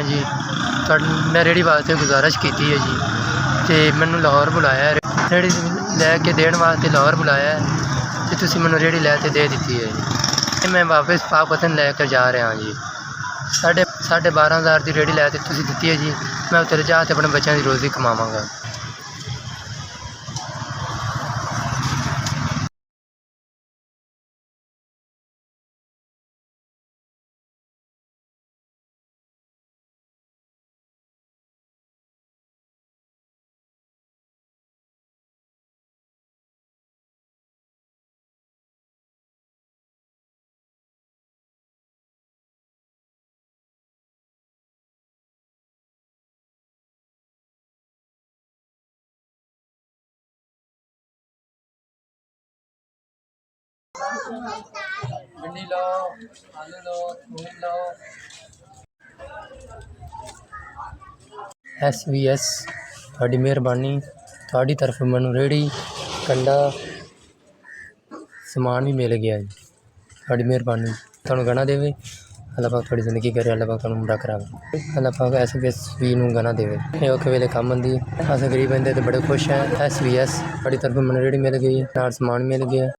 हाँ जी। मैं रेहड़ी वास्ते गुजारिश की है जी, तो मैनू लाहौर बुलाया रेहड़ी लैके देने वास्ते लाहौर बुलाया है, तो तुसीं मैनू रेहड़ी लैके दे दी है जी। मैं वापस पाकपतन लैकर जा रहा जी। 12,500 की रेहड़ी लैके तुसीं दी है जी। मैं उत्थे जा के अपने बच्चों की रोज़ी कमावांगा। भिंडी लो, आलू लो, मूली लो। SVS थोड़ी मेहरबानी, थोड़ी तरफ मैनू रेहड़ी कंडा समान भी मिल गया जी। थोड़ी मेहरबानी, तुहानू गना देवे। अल्लाह पाक थोड़ी जिंदगी करे, अल्लाह पाक तुहानू मुंडा करावे, अल्लाह पाक SVS भी नू गना देवे। ये औखे वेले काम आंदी। अस गरीब बंदे तो बड़े खुश हैं। SVS थोड़ी तरफ मैनू रेहड़ी मिल गई, नाल समान मिल गया।